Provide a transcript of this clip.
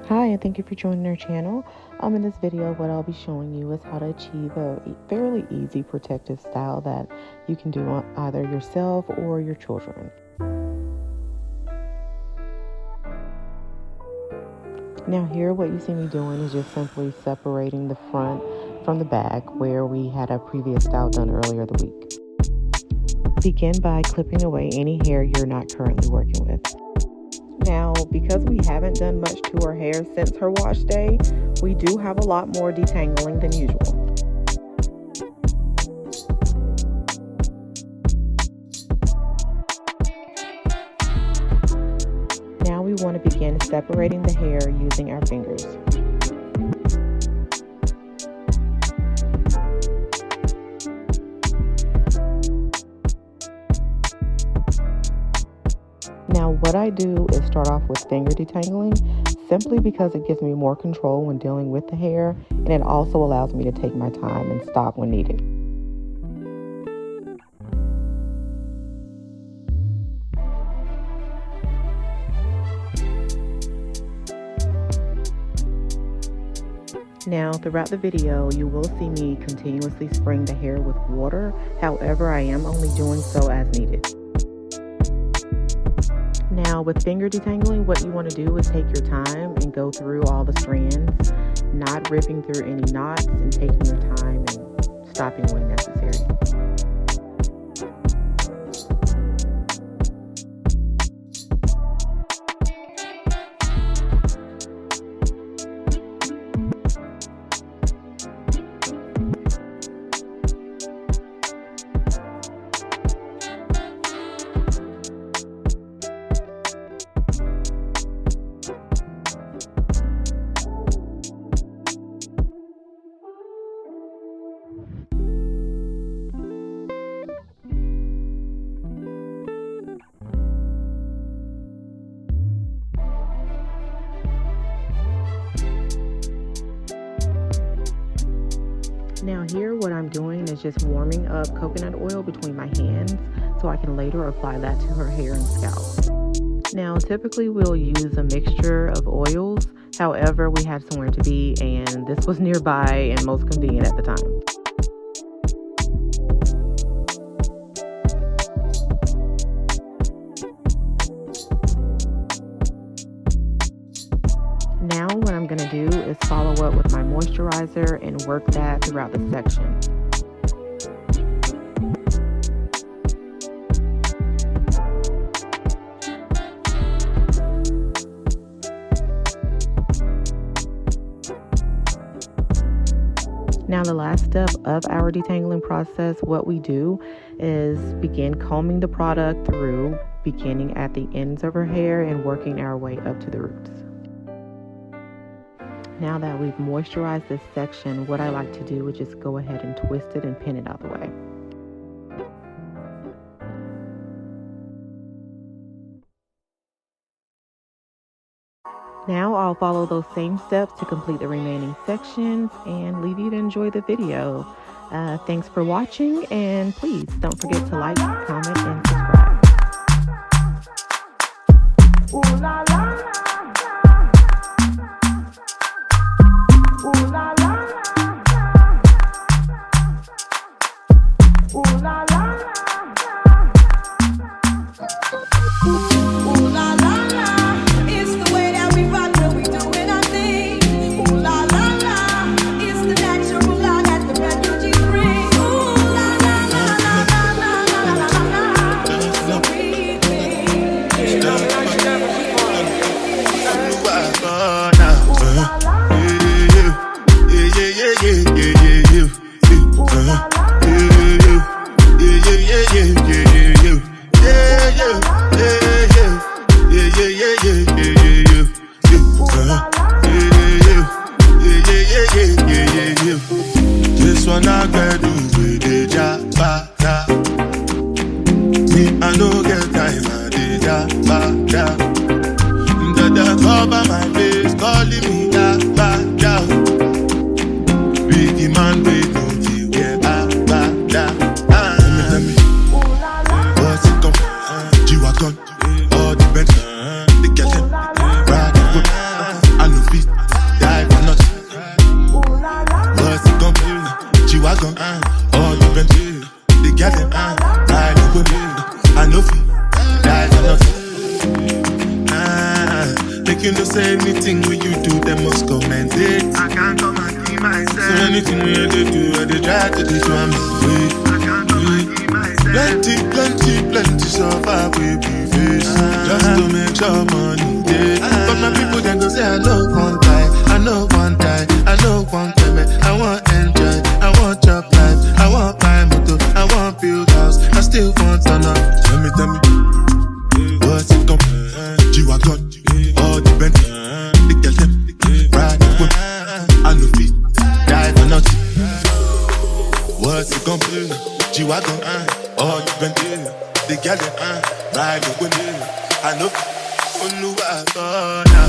Hi, and thank you for joining our channel. In this video, what I'll be showing you is how to achieve a fairly easy protective style that you can do on either yourself or your children. Now here, what you see me doing is just simply separating the front from the back where we had a previous style done earlier the week. Begin by clipping away any hair you're not currently working with. Now, because we haven't done much to her hair since her wash day, we do have a lot more detangling than usual. Now we want to begin separating the hair using our fingers. Now what I do is start off with finger detangling simply because it gives me more control when dealing with the hair, and it also allows me to take my time and stop when needed. Now throughout the video you will see me continuously spraying the hair with water, however I am only doing so as needed. Now with finger detangling, what you want to do is take your time and go through all the strands, not ripping through any knots, and taking your time and stopping when necessary. Now here what I'm doing is just warming up coconut oil between my hands so I can later apply that to her hair and scalp. Now typically we'll use a mixture of oils, however we had somewhere to be and this was nearby and most convenient at the time. Now what I'm going to do is follow up with my moisturizer and work that throughout the section. Now the last step of our detangling process, what we do is begin combing the product through, beginning at the ends of her hair and working our way up to the roots. Now that we've moisturized this section, what I like to do is just go ahead and twist it and pin it out of the way. Now I'll follow those same steps to complete the remaining sections and leave you to enjoy the video. Thanks for watching, and please don't forget to like, comment, and subscribe. Ooh, la, la. Ooh la la, ooh la la, ooh la la, it's the way that we rock when we doing our thing. Ooh la la, it's the natural law that the refugees bring. Ooh la la la la la la la la, it's the real thing. This one I gotta do with the jabba. Me, I no get time, I did jabba. The cover my face, calling me jabba. Biggie man, wait, don't you get jabba. Tell me, what's it come? G-Wagon, all the best, the girl, ride, I know fit. G-Wagon, all the Bentley. The girl them, ride with me. I know fi, die for nothing. Make you no say anything when you do, them must commend it. I can't come and keep myself. So anything when you do, I they try to destroy me. I can't come and keep myself. Plenty so far we be face. Just to make sure money day. But my people then go say I know one time, I know one time, I know one time. I want enjoy, I want job life, I want buy motor, I want build house, I still want to know. Tell me, what's it come? G-Wagon, all the Bentley, the girl them, ride with me. I know feet, die for nothing. What's it come? G-Wagon, all the Bentley, the girl them, ride with me. I know, Oluwa God, yeah.